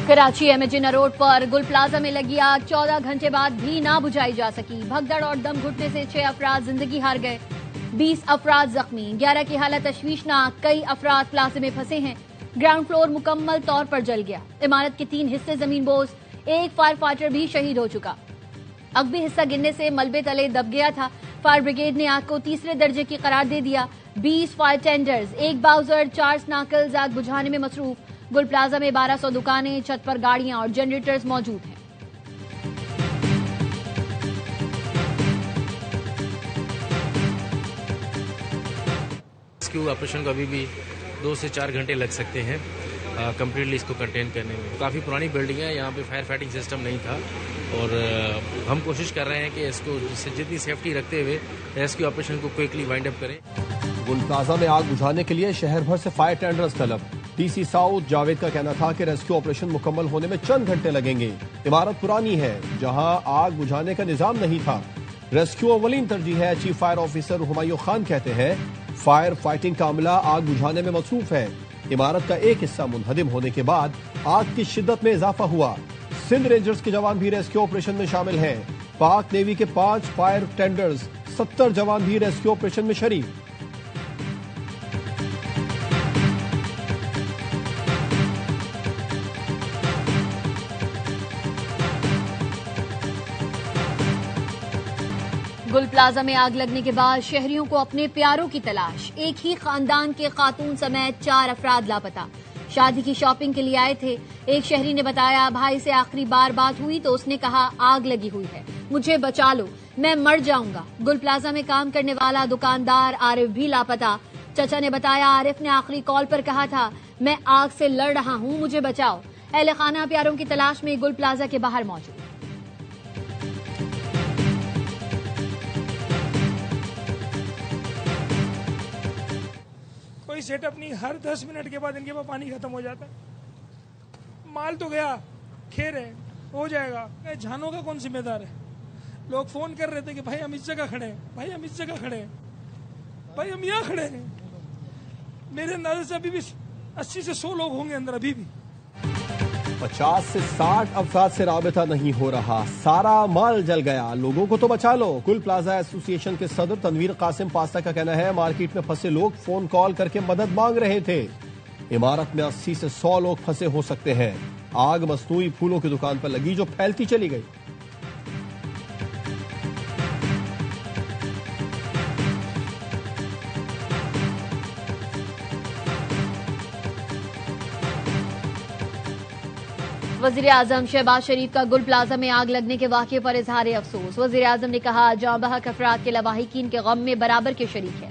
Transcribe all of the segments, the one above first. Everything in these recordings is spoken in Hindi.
कराची एमेजिना रोड पर गुल प्लाजा में लगी आग 14 घंटे बाद भी ना बुझाई जा सकी। भगदड़ और दम घुटने से 6 अफराद जिंदगी हार गए, 20 अफराद जख्मी, 11 की हालत तशवीशनाक। कई अफराद प्लाजे में फंसे हैं। ग्राउंड फ्लोर मुकम्मल तौर पर जल गया। इमारत के 3 हिस्से जमीनबोज, एक फायर फाइटर भी शहीद हो चुका। अगबी हिस्सा गिरने से मलबे तले दब गया था। फायर ब्रिगेड ने आग को तीसरे दर्जे की करार दे दिया। 20 फायर टेंडर्स, 1 बाउजर, 4 स्नाकल्स आग बुझाने में मसरूफ। गुल प्लाजा में 1200 दुकानें, छत पर गाड़ियां और जनरेटर्स मौजूद हैं। रेस्क्यू ऑपरेशन को अभी भी 2 से 4 घंटे लग सकते हैं कंप्लीटली इसको कंटेन करने में। काफ़ी पुरानी बिल्डिंग है, यहाँ पे फायर फाइटिंग सिस्टम नहीं था और हम कोशिश कर रहे हैं कि इसको जितनी सेफ्टी रखते हुए रेस्क्यू ऑपरेशन को क्विकली वाइंड अप करें। गुल प्लाजा में आग बुझाने के लिए शहर भर से फायर टेंडर्स तलब। डीसी साउथ जावेद का कहना था कि रेस्क्यू ऑपरेशन मुकम्मल होने में चंद घंटे लगेंगे। इमारत पुरानी है जहां आग बुझाने का निजाम नहीं था। रेस्क्यू अव्वलीन तरजीह है। Chief fire officer Humayun Khan कहते हैं फायर फाइटिंग का अमला आग बुझाने में मसरूफ है। इमारत का एक हिस्सा मुनहदिम होने के बाद आग की शिद्दत में इजाफा हुआ। सिंध रेंजर्स के जवान भी रेस्क्यू ऑपरेशन में शामिल हैं। पाक नेवी के 5 फायर टेंडर्स, 70 जवान भी रेस्क्यू ऑपरेशन में शरीक। गुल प्लाजा में आग लगने के बाद शहरियों को अपने प्यारों की तलाश। एक ही खानदान के खातून समेत 4 अफराद लापता। शादी की शॉपिंग के लिए आए थे। एक शहरी ने बताया भाई से आखिरी बार बात हुई तो उसने कहा आग लगी हुई है, मुझे बचा लो, मैं मर जाऊंगा। गुल प्लाजा में काम करने वाला दुकानदार आरिफ भी लापता। चचा ने बताया आरिफ ने आखिरी कॉल पर कहा था मैं आग से लड़ रहा हूं, मुझे बचाओ। अहले खाना प्यारों की तलाश में गुल प्लाजा के बाहर मौजूद। कोई सेटअप नहीं, हर 10 मिनट के बाद इनके पास पानी खत्म हो जाता है। माल तो गया, खेर है, हो जाएगा। जानों का कौन जिम्मेदार है? लोग फोन कर रहे थे कि भाई हम इस जगह खड़े हैं, भाई हम इस जगह खड़े हैं, भाई हम यहाँ खड़े हैं। मेरे अंदाजे से अभी भी 80 से 100 लोग होंगे अंदर अभी भी। 50 से 60 अफराद से राबिता नहीं हो रहा, सारा माल जल गया, लोगों को तो बचा लो। गुल प्लाजा एसोसिएशन के सदर तनवीर कासिम पास्ता का कहना है मार्केट में फंसे लोग फोन कॉल करके मदद मांग रहे थे। इमारत में 80 से 100 लोग फंसे हो सकते हैं। आग मसनूई फूलों की दुकान पर लगी जो फैलती चली गई। वजीर आजम शहबाज शरीफ का गुल प्लाजा में आग लगने के वाक़े पर इजहार अफसोस। वजीर आजम ने कहा जाँ बहक अफराद के लवाहिकीन के गम में बराबर के शरीक है।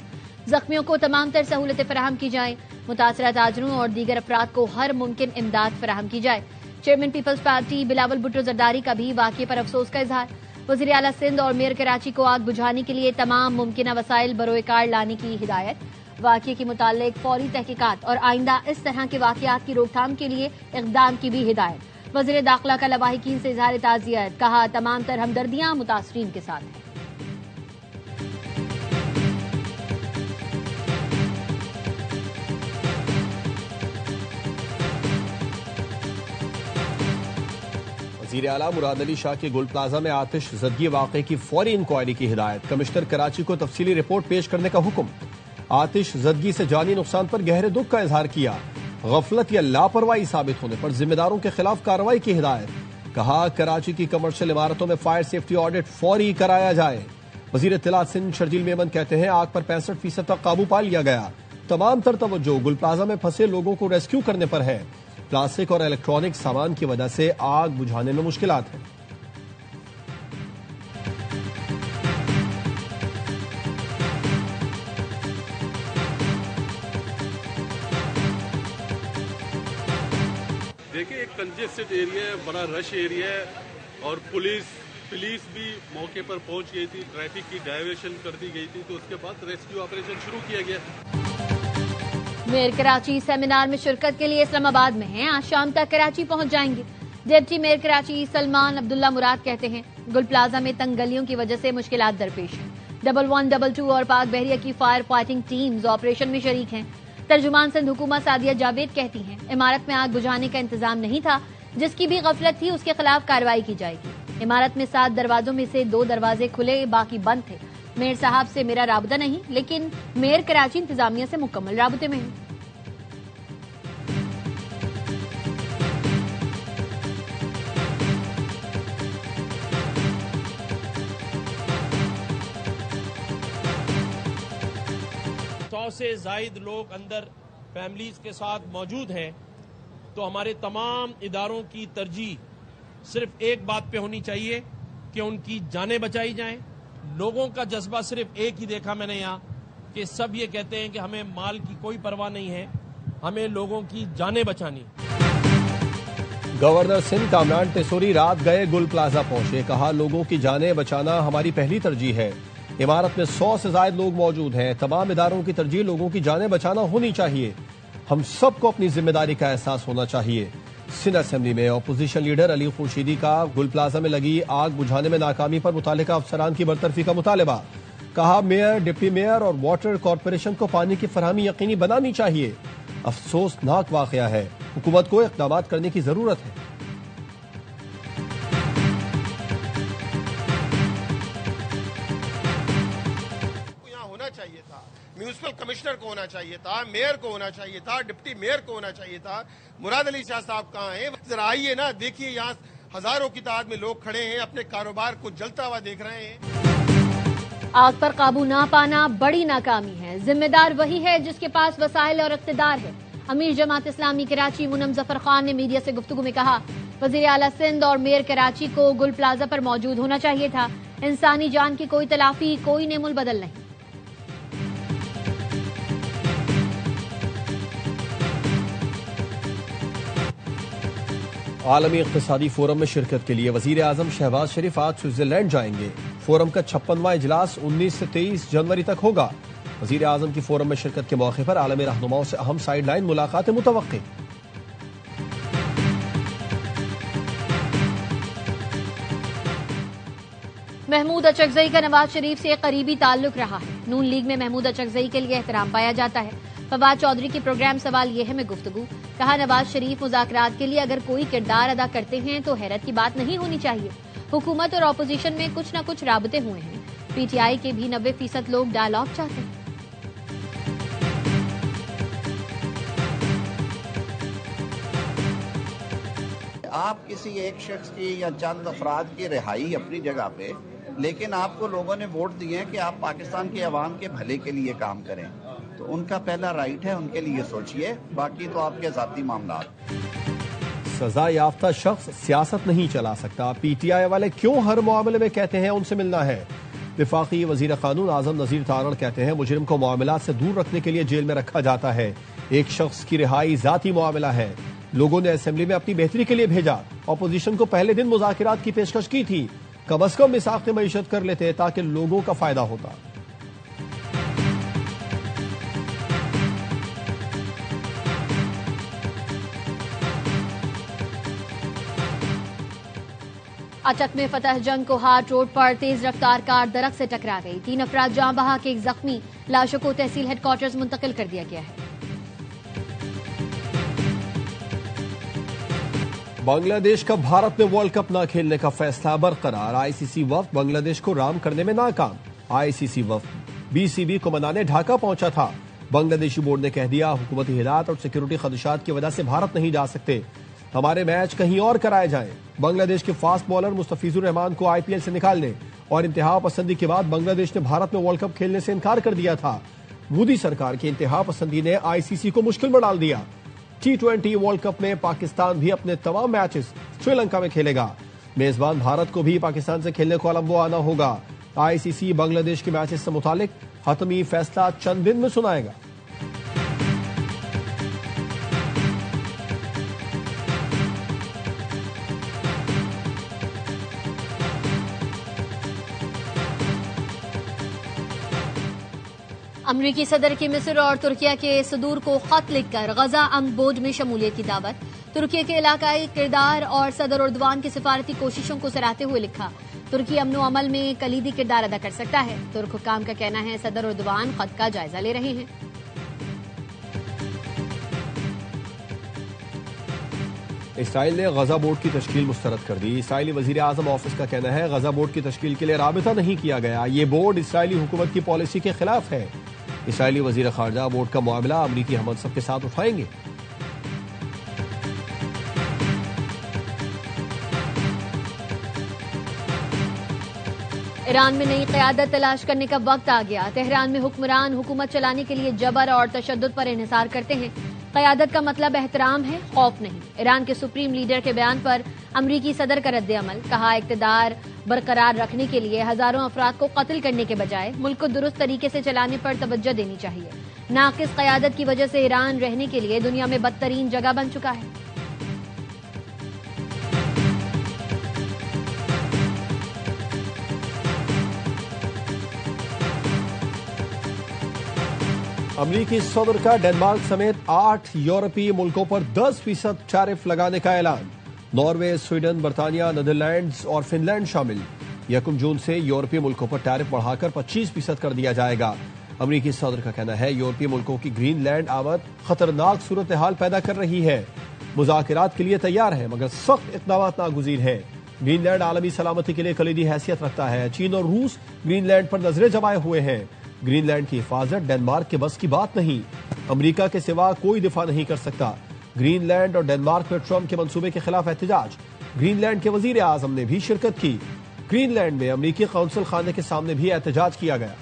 जख्मियों को तमाम तर सहूलतें फराहम की जाए। मुतासरा ताजरों और दीगर अफराद को हर मुमकिन इमदाद फराहम की जाए। चेयरमैन पीपल्स पार्टी बिलावल भुट्टो जरदारी का भी वाक़े पर अफसोस का इजहार। वज़ीर आला सिंध और मेयर कराची को आग बुझाने के लिए तमाम मुमकिन वसाइल बरोएकार लाने की हिदायत। वाक़े के मुतालिक फौरी तहकीकात और आइंदा इस तरह के वाक़यात की रोकथाम के लिए इक़दाम की भी हिदायत। वज़ीर दाखिला का लवाहिकीन से इजहार ताज़ियत, कहा तमाम तर हमदर्दियां मुतासरीन के साथ हैं। वज़ीर आला मुराद अली शाह के गुल प्लाजा में आतिश ज़दगी वाक़े की फौरी इंक्वायरी की हिदायत। कमिश्नर कराची को तफसीली रिपोर्ट पेश करने का हुक्म। आतिश ज़दगी से जानी नुकसान पर गहरे दुख का इजहार किया। गफलत या लापरवाही साबित होने पर जिम्मेदारों के खिलाफ कार्रवाई की हिदायत। कहा कराची की कमर्शियल इमारतों में फायर सेफ्टी ऑडिट फौरी कराया जाए। वजीर इत्तलात सिंध शर्जील मेमन कहते हैं आग पर 65% तक काबू पा लिया गया। तमाम तर तवज्जो गुल प्लाजा में फंसे लोगों को रेस्क्यू करने पर है। प्लास्टिक और इलेक्ट्रॉनिक सामान की वजह से आग बुझाने में मुश्किलात है। देखिए एक कंजेस्टेड एरिया है, बड़ा रश एरिया है और पुलिस भी मौके पर पहुंच गई थी, ट्रैफिक की डायवर्शन कर दी गई थी, तो उसके बाद रेस्क्यू ऑपरेशन शुरू किया गया। मेयर कराची सेमिनार में शिरकत के लिए इस्लामाबाद में हैं। आज शाम तक कराची पहुंच जाएंगे। डिप्टी मेयर कराची सलमान अब्दुल्ला मुराद कहते हैं गुल प्लाजा में तंग गलियों की वजह से मुश्किलात दरपेश हैं। 1122 और पाक बहरिया की फायर फाइटिंग टीम्स ऑपरेशन में शरीक हैं। तर्जुमान सिंध हुकूमत सादिया जावेद कहती हैं इमारत में आग बुझाने का इंतजाम नहीं था, जिसकी भी गफलत थी उसके खिलाफ कार्रवाई की जाएगी। इमारत में 7 दरवाजों में से 2 दरवाजे खुले, बाकी बंद थे। मेयर साहब से मेरा राबता नहीं, लेकिन मेयर कराची इंतजामिया से मुकम्मल राबते में है। से जायद लोग अंदर फैमिलीज के साथ मौजूद हैं, तो हमारे तमाम इदारों की तरजीह सिर्फ एक बात पे होनी चाहिए कि उनकी जानें बचाई जाएं। लोगों का जज्बा सिर्फ एक ही देखा मैंने यहाँ कि सब ये कहते हैं कि हमें माल की कोई परवाह नहीं है, हमें लोगों की जानें बचानी। गवर्नर सिंध कामरान टेसोरी रात गए गुल प्लाजा पहुंचे, कहा लोगों की जानें बचाना हमारी पहली तरजीह है। इमारत में 100 से ज्यादा लोग मौजूद हैं। तमाम इदारों की तरजीह लोगों की जानें बचाना होनी चाहिए। हम सबको अपनी जिम्मेदारी का एहसास होना चाहिए। सिंध असेंबली में अपोजिशन लीडर अली खुर्शीदी का गुल प्लाजा में लगी आग बुझाने में नाकामी पर मुतालिका अफसरान की बरतरफी का मुतालबा। कहा मेयर, डिप्टी मेयर और वाटर कॉरपोरेशन को पानी की फराहमी यकीनी बनानी चाहिए। अफसोसनाक वाकया है, हुकूमत को इक़दाम करने की जरूरत है। चाहिए था, म्यूनिसिपल कमिश्नर को होना चाहिए था, मेयर को होना चाहिए था, डिप्टी मेयर को होना चाहिए था। मुराद अली शाह साहब कहाँ हैं? जरा आइए ना, देखिए यहाँ हजारों की तादाद में लोग खड़े हैं, अपने कारोबार को जलता हुआ देख रहे हैं। आग पर काबू ना पाना बड़ी नाकामी है। जिम्मेदार वही है जिसके पास वसाइल और इख्तिदार है। अमीर जमात इस्लामी कराची मुनम जफर खान ने मीडिया से गुफ्तगू में कहा, वजीर आला सिंध और मेयर कराची को गुल प्लाजा पर मौजूद होना चाहिए था। इंसानी जान की कोई तलाफी, कोई नेमुल बदल नहीं। आलमी इक़्तिसादी फोरम में शिरकत के लिए वजीर आजम शहबाज शरीफ आज स्विट्जरलैंड जाएंगे। फोरम का 56वां इजलास 19 से 23 जनवरी तक होगा। वजीर आजम की फोरम में शिरकत के मौके पर आलमी रहनुमाओं से अहम साइड लाइन मुलाकातें मुतवक्की। महमूद अचकजई का नवाज शरीफ से करीबी ताल्लुक रहा है। नून लीग में महमूद अचकजई के लिए एहतराम पाया जाता है। फवाद चौधरी की प्रोग्राम सवाल यह है में गुफ्तगू। कहा, नवाज शरीफ मुज़ाकरात के लिए अगर कोई किरदार अदा करते हैं तो हैरत की बात नहीं होनी चाहिए। हुकूमत और अपोजिशन में कुछ न कुछ राबते हुए हैं। पीटीआई के भी 90% लोग डायलॉग चाहते हैं। आप किसी एक शख्स की या चंद अफराद की रिहाई अपनी जगह पे, लेकिन आपको लोगों ने वोट दिए हैं कि आप पाकिस्तान की आवाम के भले के लिए काम करें, तो उनका पहला राइट है, उनके लिए सोचिए, बाकी तो आपके जाती मामला। सजा याफ्ता शख्स सियासत नहीं चला सकता। पीटीआई वाले क्यों हर मामले में कहते हैं उनसे मिलना है। विफाकी वजीर कानून आजम नजीर तारण कहते हैं मुजरिम को मामला से दूर रखने के लिए जेल में रखा जाता है। एक शख्स की रिहाई जाती मामला है। लोगों ने असेंबली में अपनी बेहतरी के लिए भेजा। अपोजिशन को पहले दिन मुज़ाकरात की पेशकश की थी। कम अज कम मिसाक़ मईशत कर लेते ताकि लोगों का फायदा होता। अचक में फतह जंग को हाट रोड पर तेज रफ्तार कार दरख्त से टकरा गई। 3 अफराद जान बहा के एक जख्मी। लाशों को तहसील हेडक्वार्टर्स मुंतकिल कर दिया गया है। बांग्लादेश का भारत में वर्ल्ड कप न खेलने का फैसला बरकरार। आईसीसी वफ्द बांग्लादेश को राम करने में नाकाम। आईसीसी वफ्द बीसीबी को मनाने ढाका पहुंचा था। बांग्लादेशी बोर्ड ने कह दिया हुकूमती हिदायत और सिक्योरिटी खदशात की वजह से भारत नहीं जा सकते। हमारे मैच कहीं और कराए जाएं। बांग्लादेश के फास्ट बॉलर मुस्तफिजुर रहमान को आईपीएल से निकालने और इंतहा पसंदी के बाद बांग्लादेश ने भारत में वर्ल्ड कप खेलने से इनकार कर दिया था। मोदी सरकार की इंतहा पसंदी ने आईसीसी को मुश्किल में डाल दिया। T20 वर्ल्ड कप में पाकिस्तान भी अपने तमाम मैचेस श्रीलंका में खेलेगा। मेजबान भारत को भी पाकिस्तान से खेलने कोलंबो आना होगा। आईसीसी बांग्लादेश के मैचेस से मुतालिक हतमी फैसला चंद दिन में सुनाएगा। अमरीकी सदर की मिस्र और तुर्किया के सदूर को खत लिखकर गजा अमन बोर्ड में शमूलियत की दावत। तुर्की के इलाकाई किरदार और सदर उर्दवान की सिफारती कोशिशों को सराहते हुए लिखा, तुर्की अमन अमल में कलीदी किरदार अदा कर सकता है। तुर्क हुक्काम का कहना है सदर उर्दवान खत का जायजा ले रहे हैं। इसराइल ने गजा बोर्ड की तश्कील मुस्तरद कर दी। इसराइली वजीर आजम ऑफिस का कहना है गजा बोर्ड की तश्कील के लिए राबिता नहीं किया गया। ये बोर्ड इसराइली हुकूमत की पॉलिसी के खिलाफ है। इसराइली वजीर खारजा बोर्ड का मामला अमरीकी हमसब के साथ उठाएंगे। ईरान में नई क़यादत तलाश करने का वक्त आ गया। तेहरान में हुक्मरान हुकूमत चलाने के लिए जबर और तशद्दुद पर इन्हिसार करते हैं। क़यादत का मतलब एहतराम है, खौफ नहीं। ईरान के सुप्रीम लीडर के बयान पर अमरीकी सदर का रद्द-ए-अमल। कहा, इक़्तिदार बरकरार रखने के लिए हजारों अफराद को कत्ल करने के बजाय मुल्क को दुरुस्त तरीके से चलाने पर तवज्जो देनी चाहिए। नाकिस क़यादत की वजह से ईरान रहने के लिए दुनिया में बदतरीन जगह बन चुका है। अमरीकी सदर का डेनमार्क समेत 8 यूरोपीय मुल्कों पर 10% टैरिफ लगाने का ऐलान। नॉर्वे, स्वीडन, बर्तानिया, नीदरलैंड्स और फिनलैंड शामिल। 1 जून से यूरोपीय मुल्कों पर टैरिफ बढ़ाकर 25% कर दिया जाएगा। अमरीकी सदर का कहना है यूरोपीय मुल्कों की ग्रीनलैंड आमद खतरनाक सूरत हाल पैदा कर रही है। मुज़ाकरात के लिए तैयार है मगर सख्त इक़दाम नागुज़ीर है। ग्रीनलैंड आलमी सलामती के लिए कलीदी हैसियत रखता है। चीन और रूस ग्रीनलैंड पर नजरें जमाए हुए हैं। ग्रीनलैंड की हिफाजत डेनमार्क के बस की बात नहीं। अमेरिका के सिवा कोई दिफा नहीं कर सकता। ग्रीनलैंड और डेनमार्क में ट्रंप के मंसूबे के खिलाफ एहतजाज। ग्रीनलैंड के वजीर आजम ने भी शिरकत की। ग्रीनलैंड में अमेरिकी कौंसल खाने के सामने भी एहतजाज किया गया।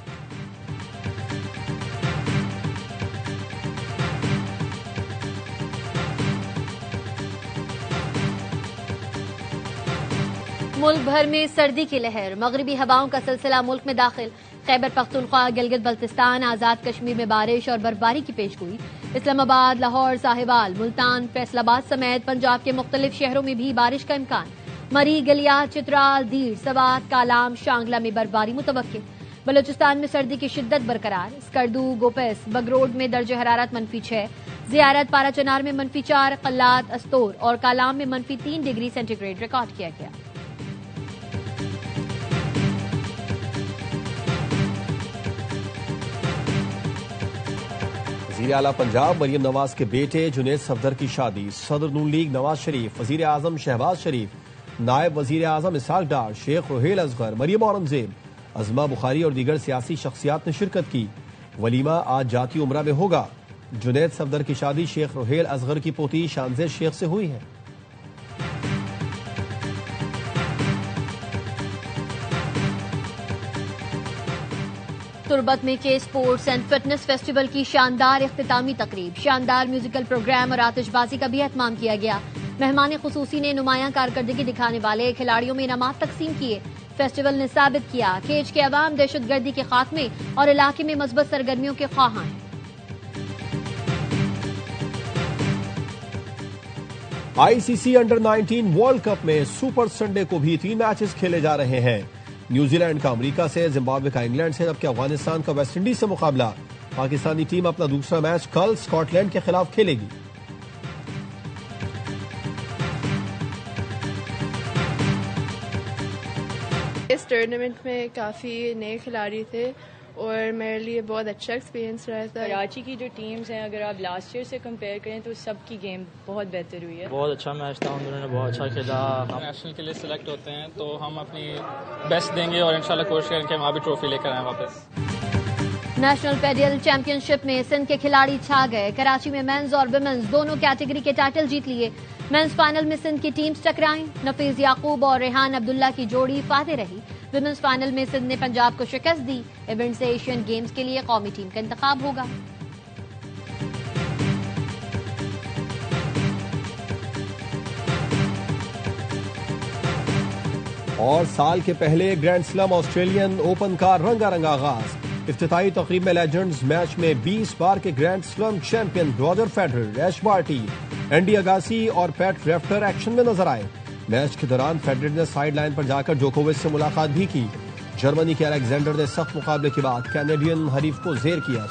मुल्क भर में सर्दी की लहर। मगरिबी हवाओं का सिलसिला मुल्क में दाखिल। खैबर पख्तूनख्वा, गिलगित बल्तिस्तान, आजाद कश्मीर में बारिश और बर्फबारी की पेशगोई। इस्लामाबाद, लाहौर, साहिवाल, मुल्तान, फैसलाबाद समेत पंजाब के मुख्तलिफ शहरों में भी बारिश का इम्कान। मरी, गलियात, चित्राल, दीर, सवात, कालाम, शांगला में बर्फबारी मुतवक्किल। बलूचिस्तान में सर्दी की शिद्दत बरकरार। स्कर्दू, गोपेस, बगरोड में दर्ज हरारत -6, जियारत, पाराचनार में -4, कल्लात, अस्तोर और कालाम में -3 डिग्री सेंटीग्रेड रिकॉर्ड किया गया। वज़ीर आला पंजाब मरियम नवाज के बेटे जुनैद सफदर की शादी। सदर नून लीग नवाज शरीफ, वज़ीर आज़म शहबाज शरीफ, नायब वज़ीर आज़म इसहाक डार, शेख रोहेल असगर, मरियम औरंगजेब, अज़मा बुखारी और दीगर सियासी शख्सियात ने शिरकत की। वलीमा आज जाती उम्रा में होगा। जुनैद सफदर की शादी शेख रोहेल असगर की पोती शानजेर शेख से हुई है। तुर्बत में के स्पोर्ट्स एंड फिटनेस फेस्टिवल की शानदार इख्तितामी तकरीब। शानदार म्यूजिकल प्रोग्राम और आतिशबाजी का भी एहतमाम किया गया। मेहमान खुसूसी ने नुमायां कारकर्दगी दिखाने वाले खिलाड़ियों में इनामात तकसीम किए। फेस्टिवल ने साबित किया खेज के अवाम दहशतगर्दी के खात्मे और इलाके में मजबूत सरगर्मियों के ख्वाहां हैं। आईसीसी अंडर 19 वर्ल्ड कप में सुपर संडे को भी 3 मैचेस खेले जा रहे हैं। न्यूजीलैंड का अमेरिका से, जिम्बाब्वे का इंग्लैंड से, जबकि अफगानिस्तान का वेस्टइंडीज से मुकाबला। पाकिस्तानी टीम अपना दूसरा मैच कल स्कॉटलैंड के खिलाफ खेलेगी। इस टूर्नामेंट में काफ़ी नए खिलाड़ी थे और मेरे लिए बहुत अच्छा एक्सपीरियंस रहा था। कराची की जो टीम्स हैं अगर आप लास्ट ईयर से कंपेयर करें तो सबकी गेम बहुत बेहतर हुई है। बहुत अच्छा मैच था, उन दोनों ने बहुत अच्छा खेला। हम नेशनल के लिए सिलेक्ट होते हैं तो हम अपनी बेस्ट देंगे और इंशाल्लाह कोशिश करें कि हम वहाँ भी ट्रॉफी लेकर आए वापस। नेशनल पेडियल चैंपियनशिप में सिंध के खिलाड़ी छा गए। कराची में मेंस और विमेंस दोनों कैटेगरी के टाइटल जीत लिए। मेंस फाइनल में सिंध की टीम्स टकराई। नफीज याकूब और रेहान अब्दुल्ला की जोड़ी फाते रही। विमेंस फाइनल में सिंध ने पंजाब को शिकस्त दी। इवेंट से एशियन गेम्स के लिए कौमी टीम का इंतखाब होगा। और साल के पहले ग्रैंड स्लैम ऑस्ट्रेलियन ओपन का रंगारंग आगाज। इफ्तिताई तकरीब में लेजेंड्स मैच में 20 बार के grand slam champion Roger Federer, Ash Barty, Andy Agassi और पैट रेफ्टर एक्शन में नजर आए। मैच के दौरान फेडरर ने साइड लाइन पर जाकर जोकोविच से मुलाकात भी की। जर्मनी के अलेक्जेंडर ने सख्त मुकाबले के बाद कैनेडियन हरीफ को जेर किया।